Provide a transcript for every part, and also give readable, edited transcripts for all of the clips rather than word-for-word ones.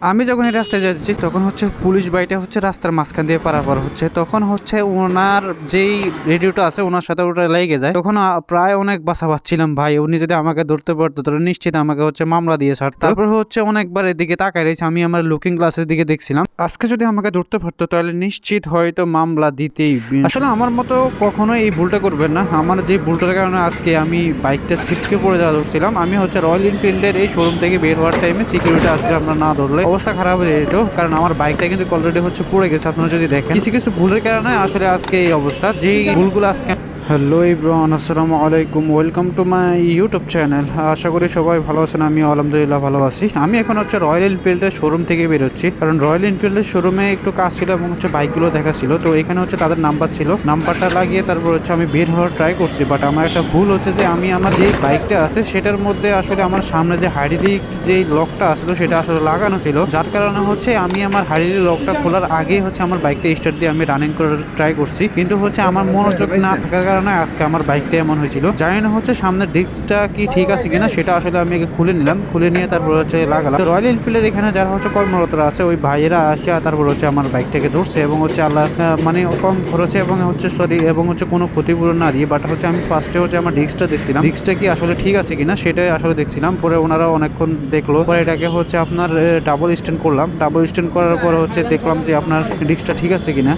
আমি যখন এই রাস্তায় যাচ্ছি তখন হচ্ছে পুলিশ বাইটা হচ্ছে রাস্তার মাঝখান দিয়ে পারাপার হচ্ছে, তখন হচ্ছে ওনার যেই রেডিওটা আছে ওনার সাথে ওটা লেগে যায়। তখন প্রায় অনেক বাসা পাচ্ছিলাম ভাই, উনি যদি আমাকে ধরতে পারতো তাহলে নিশ্চিত আমাকে হচ্ছে মামলা দিয়ে ছাড়তো। তারপর হচ্ছে অনেকবার এদিকে তাকায় রয়েছে, আমি আমার লুকিং গ্লাসের দিকে দেখছিলাম। আজকে যদি আমাকে ধরতে পারতো তাহলে নিশ্চিত হয়তো মামলা দিতেই। আসলে আমার মতো কখনো এই ভুলটা করবেন না। আমার যে ভুলটার কারণে আজকে আমি বাইকটা ছিটকে পড়ে যাওয়া ধরছিলাম, আমি হচ্ছে রয়্যাল এনফিল্ডের এই শোরুম থেকে বের হওয়ার টাইমে সিকিউরিটি আসলে আমরা না ধরলে অবস্থা খারাপ হয়ে যেত, কারণ আমার বাইকটা কিন্তু অলরেডি হচ্ছে পড়ে গেছে। আপনারা যদি দেখেন কিছু কিছু ভুলের কারণে আসলে আজকে এই অবস্থা, যেই ভুলগুলো আজকে। হ্যালো এভরিওয়ান, আসসালামু আলাইকুম, welcome to my YouTube channel. আশা করি সবাই ভালো আছেন, আমি আলহামদুলিল্লাহ ভালো আছি। আমি এখন হচ্ছে রয়্যাল এনফিল্ডের শোরুম থেকে বেরোচ্ছি, কারণ রয়্যাল এনফিল্ডের শোরুমে একটু কাজ ছিল এবং হচ্ছে বাইকগুলো দেখা ছিল। তো এখানে হচ্ছে তাদের নাম্বার ছিল, নাম্বারটা লাগিয়ে তারপর হচ্ছে আমি বের হওয়ার ট্রাই করছি। বাট আমার একটা ভুল হচ্ছে যে আমি আমার যে বাইকটা আছে সেটার মধ্যে আসলে আমার সামনে যে হাইড্রোলিক যে লকটা আসলো সেটা আসলে লাগানো ছিল, যার কারণে হচ্ছে আমি আমার হাইড্রোলিক লকটা খোলার আগেই হচ্ছে আমার বাইকটা স্টার্ট দিয়ে আমি রানিং করার ট্রাই করছি, কিন্তু হচ্ছে আমার মনোযোগ না থাকার কারণে আজকে আমার বাইকটা এমন হয়েছিল। জানি না হচ্ছে সামনের ডিস্কটা কি ঠিক আছে কিনা, সেটা আসলে আমি খুলে নিলাম, খুলে নিয়ে তারপর হচ্ছে লাগালাম। তো রয়্যাল এনফিল্ডের এখানে যারা হচ্ছে কর্মরতরা আছে ওই ভাইয়েরা আসে তারপর হচ্ছে আমার বাইকটাকে ধরছে এবং হচ্ছে আল্লাহ মানে কম খরচে এবং হচ্ছে এবং হচ্ছে কোনো ক্ষতিপূরণ না দিয়ে। বাট হচ্ছে আমি ফার্স্টে হচ্ছে আমার ডিস্কটা দেখছিলাম, ডিস্কটা কি আসলে ঠিক আছে কিনা সেটাই আসলে দেখছিলাম। পরে ওনারা অনেকক্ষণ দেখলো, পরে এটাকে হচ্ছে আপনার ডাবল স্ট্যান্ড করলাম। ডাবল স্ট্যান্ড করার পর হচ্ছে দেখলাম যে আপনার ডিস্কটা ঠিক আছে কিনা।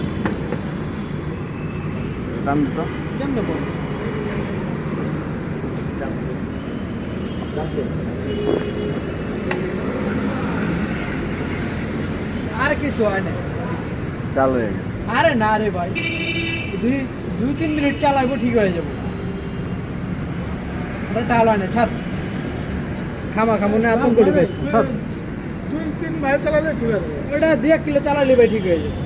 আর কিছু হয় না, চালু হয়ে গেছে। আরে না রে ভাই, দুই দুই তিন মিনিট চালাবো ঠিক হয়ে যাবো। ওটা টাল হয় না, ছাড় খামা মনে আতঙ্ক ঢুকে দুই তিন মাইল চালালে ঠিক আছে। ওটা 2-1 কিলো চালালে ভাই ঠিক হয়ে যাবে।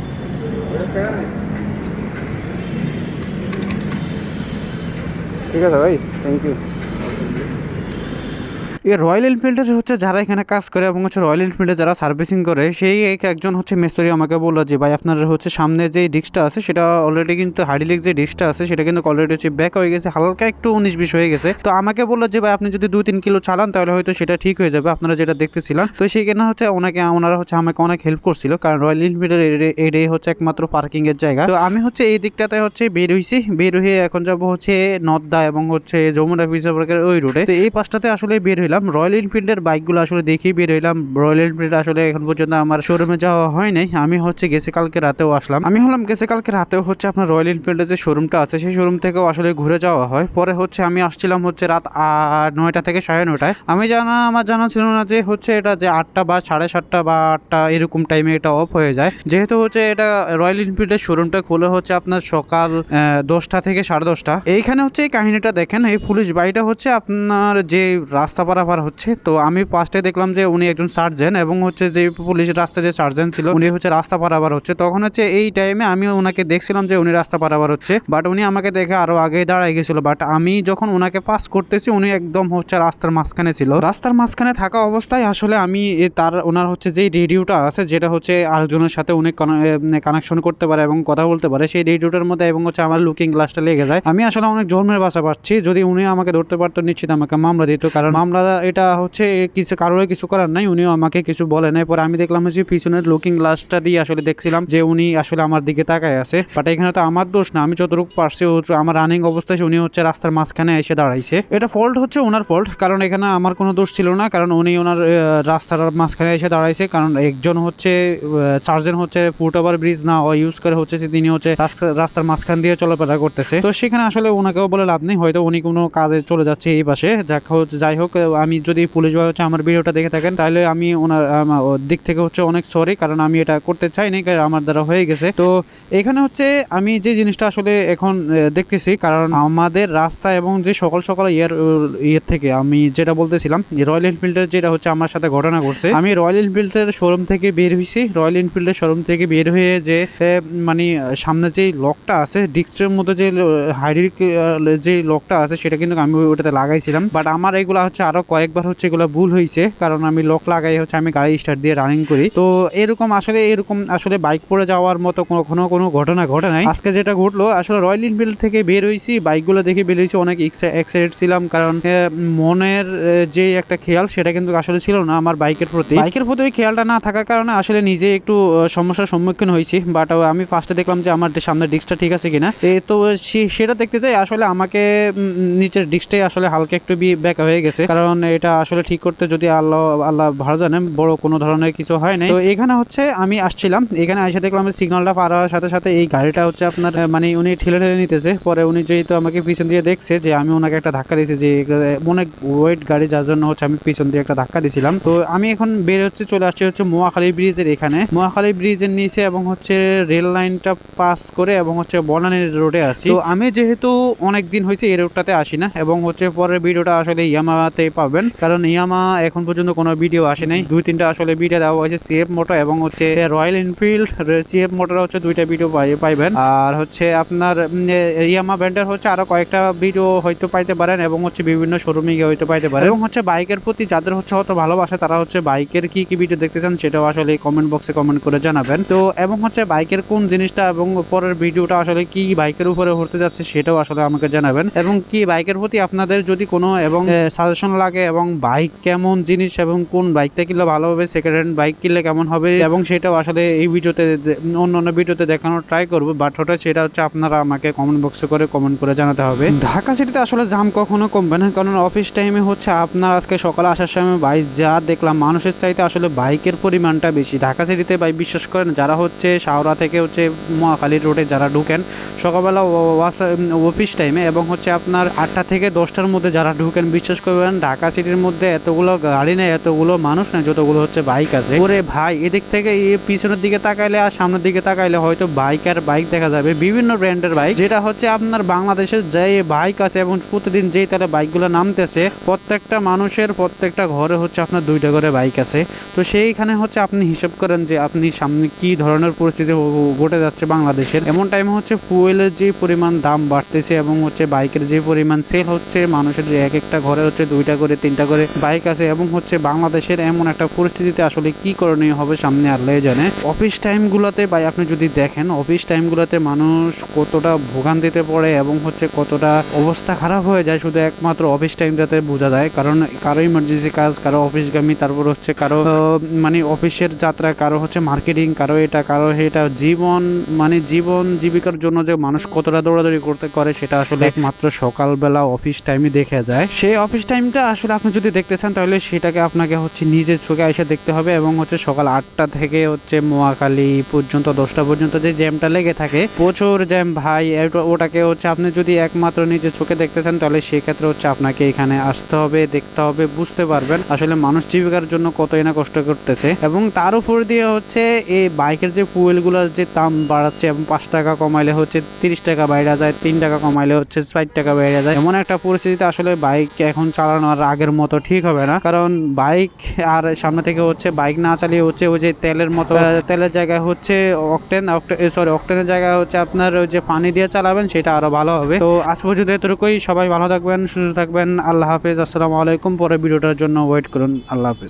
ঠিক আছে ভাই, থ্যাংক ইউ। এই রয়্যাল এনফিল্ডের হচ্ছে যারা এখানে কাজ করে এবং হচ্ছে রয়্যাল এনফিল্ডে যারা সার্ভিসিং করে, সেই একজন হচ্ছে মিস্ত্রি আমাকে বললো যে ভাই আপনার হচ্ছে সামনে যে ডিস্কটা আছে সেটা অলরেডি কিন্তু হাইড্রোলিক যে ডিস্কটা আছে সেটা কিন্তু অলরেডি হচ্ছে ব্যাক হয়ে গেছে, হালকা একটু 19-20 হয়ে গেছে। তো আমাকে বললো যে ভাই আপনি যদি 2-3 কিলো চালান তাহলে হয়তো সেটা ঠিক হয়ে যাবে, আপনারা যেটা দেখতেছিলাম। তো সেইখানে হচ্ছে ওনারা হচ্ছে আমাকে অনেক হেল্প করছিল, কারণ রয়্যাল এনফিল্ডের এটাই হচ্ছে একমাত্র পার্কিং এর জায়গা। তো আমি হচ্ছে এই দিকটাতে হচ্ছে বের হয়ে এখন যাবো হচ্ছে নদ্দা এবং হচ্ছে যমুনা ব্রিজ ওই রোডে। তো এই পাশটাতে আসলে বের হইলাম, রয়্যাল এনফিল্ডের বাইকগুলো আসলে দেখেই বের হইলাম। রয়্যাল এনফিল্ড আসলে এখন পর্যন্ত আমার শোরুমে যাওয়া হয় নাই, আমি হচ্ছে গেছে কালকে রাতেও আসলাম। আমি হলাম গেছে কালকে রাতেও হচ্ছে আপনার রয়্যাল এনফিল্ডের যে শোরুমটা আছে সেই শোরুম থেকেও আসলে ঘুরে যাওয়া হয়। পরে হচ্ছে আমি আসছিলাম হচ্ছে রাত 9টা থেকে 9:30। আমার জানা ছিল না যে হচ্ছে এটা যে 8টা বা 7:30 বা 8টা এরকম টাইমে এটা অফ হয়ে যায়, যেহেতু হচ্ছে এটা রয়্যাল এনফিল্ডের শোরুমটা খোলা হচ্ছে আপনার সকাল 10টা থেকে 10:30। এইখানে হচ্ছে এই কাহিনীটা দেখেন, এই পুলিশ বাড়িটা হচ্ছে আপনার যে রাস্তা পারাপার হচ্ছে। তো আমি ফার্স্টে দেখলাম যে উনি একজন সার্জেন্ট এবং হচ্ছে যে পুলিশ রাস্তায় যে সার্জেন্ট ছিল উনি হচ্ছে রাস্তা পারাপার হচ্ছে। তখন হচ্ছে এই টাইমে আমি ওনাকে দেখছিলাম যে উনি রাস্তা পারাপার হচ্ছে, বাট উনি আমাকে দেখে আরো আগে দাঁড়াই গেছিল। বাট আমি যখন ওনাকে পাস করতেছি উনি একদম হচ্ছে রাস্তার মাঝখানে ছিল। রাস্তার মাঝখানে থাকা অবস্থায় আসলে আমি ওনার হচ্ছে যে রেডিওটা আছে যেটা হচ্ছে আরেকজনের সাথে উনি কানেকশন করতে পারে এবং কথা বলতে পারে, সেই রেডিওটার মধ্যে এবং হচ্ছে আমার লুকিং গ্লাসটা লেগে যায়। আমি আসলে অনেক জন্মের বাসা পাচ্ছি, যদি উনি আমাকে ধরতে পারতো নিশ্চিত আমাকে মামলা দিত, কারণ মামলা এটা হচ্ছে কিছু কারোর কিছু করার নাই, উনিও আমাকে কিছু বলে নাই। পরে আমি দেখলাম হচ্ছে পিছনের লুকিং গ্লাসটা দিয়ে আসলে দেখছিলাম যে উনি আসলে আমার দিকে তাকায় আছে। বাট এখানে তো আমার দোষ না, আমি যতটুকু পারছি আমার রানিং অবস্থায় উনি হচ্ছে রাস্তার মাঝখানে এসে দাঁড়াইছে। এটা ফল্ট হচ্ছে ওনার ফল্ট, কারণ এখানে আমার কোনো দোষ ছিল না, কারণ উনি ওনার রাস্তার মাঝখানে এসে দাঁড়াইছে। কারণ একজন হচ্ছে সার্জেন্ট হচ্ছে ফুট ওভার ব্রিজ না ইউজ করে হচ্ছে তিনি হচ্ছে রাস্তার মাঝখান দিয়ে চলাফেরা করতেছে। তো সেখানে আসলে ওনাকেও বলে লাভ নেই, হয়তো উনি কোনো কাজে চলে যাচ্ছে এই পাশে। যাই হোক, আমি যদি পুলিশ ভাই হচ্ছে আমার ভিডিওটা দেখে থাকেন তাহলে আমি ওনার দিক থেকে হচ্ছে অনেক সরি, কারণ আমি এটা করতে চাইনি, কারণ আমার দ্বারা হয়ে গেছে। তো এখানে হচ্ছে আমি যে জিনিসটা আসলে এখন দেখতেছি, কারণ আমাদের রাস্তা এবং যে সকাল সকাল ইয়ের থেকে আমি যেটা বলতেছিলাম রয়্যাল এনফিল্ডের যেটা হচ্ছে আমার সাথে ঘটনা ঘটছে। আমি রয়্যাল এনফিল্ডের শোরুম থেকে বের হয়েছি, রয়্যাল এনফিল্ডের শোরুম থেকে বের হয়ে যে মানে সামনে যে লকটা আছে ডিস্কের মধ্যে যে হাইড্রোলিক যে লকটা আছে সেটা কিন্তু আমি ওটাতে লাগাইছিলাম। বাট আমার এগুলো হচ্ছে আরো কয়েকবার হচ্ছে এগুলো ভুল হয়েছে, কারণ আমি লক লাগাই হচ্ছে আমি গাড়ি স্টার্ট দিয়ে রানিং করি। তো এরকম আসলে বাইক পড়ে যাওয়ার মতো কোনো ঘটনা ঘটে নাই। আজকে যেটা ঘটলো, আসলে রয়্যাল এনফিল্ড থেকে বের হয়েছি, বাইকগুলো দেখে বের হয়েছি, অনেক এক্সাইটেড ছিলাম, কারণ মনের যে একটা খেয়াল সেটা কিন্তু আসলে ছিল না আমার বাইকের প্রতি। ওই খেয়ালটা না থাকার কারণে আসলে নিজে একটু সমস্যার সম্মুখীন হয়েছি। বাট আমি ফার্স্টে দেখলাম যে আমার সামনের ডিস্কটা ঠিক আছে কিনা, তো সেটা দেখতে যাই আসলে আমাকে নিচের ডিস্কটাই আসলে হালকা একটু বেঁকা হয়ে গেছে, কারণ এটা আসলে ঠিক করতে যদি আল্লাহ ভালো জানে বড় কোনো ধরনের কিছু হয় নাই। তো এখানে হচ্ছে আমি আসছিলাম, এখানে এসে দেখলাম সিগন্যালটা পার হওয়ার সাথে সাথে এই গাড়িটা হচ্ছে আপনার মানে উনি ঠেলে নিতেছে। পরে উনি যেহেতু আমাকে পিছন দিয়ে দেখছে যে আমি ওনাকে একটা ধাক্কা দিয়েছি, যে অনেক ওয়েট গাড়ি, যার জন্য হচ্ছে আমি পিছন দিয়ে একটা ধাক্কা দিয়েছিলাম। তো আমি এখন বের হচ্ছে চলে আসছি হচ্ছে মহাখালী ব্রিজের এখানে, মহাখালী ব্রিজের নিচে, এবং হচ্ছে রেল লাইনটা পাস করে এবং হচ্ছে বনানী রোডে আসি। তো আমি যেহেতু অনেক দিন হয়েছে এই রোডটাতে আসি না, এবং হচ্ছে পরের ভিডিওটা আসলে ইয়ামাতে পাবেন, কারণ ইয়ামা এখন পর্যন্ত কোনো ভিডিও আসে নাই। 2-3টা আসলে ভিডিও দেওয়া হয়েছে সিএফ মোটর এবং হচ্ছে রয়্যাল এনফিল্ড। সিএফ মোটর হচ্ছে 2টা ভিডিও পাইবেন, আর হচ্ছে আপনার ইয়ামা ব্র্যান্ডের হচ্ছে আরো কয়েকটা ভিডিও হয়তো পাইতে পারেন, এবং হচ্ছে বিভিন্ন শোরুমে গিয়ে হয়তো পাইতে পারেন। এবং হচ্ছে বাইকের প্রতি যাদের হচ্ছে অত ভালোবাসে তারা হচ্ছে বাইকের কি কি ভিডিও দেখতে চান সেটাও আসলে কমেন্ট বক্সে কমেন্ট করে জানাবেন। তো এবং হচ্ছে বাইকের কোন জিনিসটা এবং পরের ভিডিওটা আসলে কি বাইকের উপরে হতে যাচ্ছে সেটাও আসলে আমাকে জানাবেন, এবং কি বাইকের প্রতি আপনাদের যদি কোনো এবং সাজেশন লাগে, এবং বাইক কেমন জিনিস এবং কোন বাইকটা কিনলে ভালো হবে, সেকেন্ড হ্যান্ড বাইক কিনলে কেমন হবে, এবং সেটাও আসলে এই ভিডিওতে অন্য ভিডিওতে দেখানোর ট্রাই করবো। বাট ওটা সেটা হচ্ছে আপনারা আমাকে কমেন্ট বক্সে করে কমেন্ট করে জানাতে হবে। ঢাকা সিটিতে আসলে জাম কখনো কমবে না, কারণ অফিস টাইমে হচ্ছে আপনার আজকে সকালে আসার সময় বাইক যা দেখলাম, মানুষের চাইতে আসলে বাইকের পরিমাণটা বেশি ঢাকা সিটিতে। ভাই বিশ্বাস করেন, যারা হচ্ছে শাওরা থেকে হচ্ছে মহাখালী রোডে যারা ঢুকেন সকালবেলা অফিস টাইমে, এবং হচ্ছে আপনার 8টা থেকে 10টার মধ্যে যারা ঢুকেন, বিশ্বাস করবেন ঢাকা সিটির মধ্যে এতগুলো গাড়ি নেই, এতগুলো মানুষ নেই যতগুলো হচ্ছে বাইক আছে। ওরে ভাই, এদিক থেকে পিছনের দিকে তাকাইলে আর সামনের দিকে তাকাইলে হয়তো বাইক আর বাইক দেখা যাবে, বিভিন্ন ব্র্যান্ডের বাইক, যেটা হচ্ছে আপনার বাংলাদেশের যে বাইক আছে এবং প্রতিদিন যেই তাহলে বাইকগুলো নামতেছে, প্রত্যেকটা মানুষের প্রত্যেকটা ঘরে হচ্ছে আপনার 2টা করে বাইক আছে। তো সেইখানে হচ্ছে আপনি হিসাব করেন যে আপনি সামনে কি ধরনের পরিস্থিতি ঘটে যাচ্ছে বাংলাদেশের। এমন টাইমে হচ্ছে ফুয়েলের যে পরিমাণ দাম বাড়তেছে, এবং হচ্ছে বাইকের যে পরিমাণ সেল হচ্ছে, মানুষের যে এক একটা ঘরে হচ্ছে 2টা করে 3টা করে বাইক আছে, এবং হচ্ছে বাংলাদেশের এমন একটা পরিস্থিতিতে আসলে কি করণীয় হবে সামনে আল্লাহ জানে। অফিস টাইমগুলোতে ভাই আপনি যদি দেখেন, অফিস টাইমগুলোতে মানুষ কতটা ভোগান্তিতে পড়ে এবং হচ্ছে কতটা অবস্থা খারাপ হয়ে যায়, শুধু একমাত্র অফিস টাইমটাতে বোঝা যায়। কারণ কারো ইমার্জেন্সি কাজ, কারো অফিসগামী, তারপর হচ্ছে কারো মানে অফিসের যাত্রা, কারো হচ্ছে মার্কেটিং, কারো এটা কারো এটা, জীবন জীবিকার জন্য যে মানুষ কতটা দৌড়াদৌড়ি করে সেটা আসলে একমাত্র সকালবেলা অফিস টাইমে দেখা যায়। সেই অফিস টাইমটা আসলে আপনি যদি দেখতে চান তাহলে সেটাকে আপনাকে হচ্ছে নিজের চোখে এসে দেখতে হবে, এবং হচ্ছে সকাল 8টা থেকে হচ্ছে মহাখালী পর্যন্ত 10টা পর্যন্ত যে জ্যামটা লেগে থাকে, প্রচুর জ্যাম ভাই। ওটাকে হচ্ছে আপনি যদি একমাত্র নিজের চোখে দেখতে চান তাহলে সেক্ষেত্রে হচ্ছে আপনাকে এখানে আসতে হবে, দেখতে হবে, বুঝতে পারবেন আসলে মানুষ জীবিকার জন্য কতই না কষ্ট করতেছে। এবং তার উপর দিয়ে হচ্ছে এই বাইকের যে ফুয়েলগুলোর যে দাম বাড়াচ্ছে, এবং 5 টাকা কমাইলে হচ্ছে 30 টাকা বাইরে যায়, 3 টাকা কমাইলে হচ্ছে 60 টাকা বাইরে যায়। এমন একটা পরিস্থিতিতে আসলে বাইক এখন চালানোর আগের মতো ঠিক হবে না, কারণ বাইক আর সামনে থেকে হচ্ছে বাইক না চালিয়ে হচ্ছে ওই যে তেলের মতো, তেলের জায়গায় হচ্ছে অক্টেনের জায়গায় হচ্ছে আপনার ওই যে পানি দিয়ে চালাবেন, সেটা আরো ভালো হবে। তো আজ পর্যন্ত এতটুকুই, সবাই ভালো থাকবেন, সুস্থ থাকবেন, আল্লাহ হাফেজ, আসসালামু আলাইকুম। পরে ভিডিওটার জন্য ওয়েট করুন, আল্লাহ হাফেজ।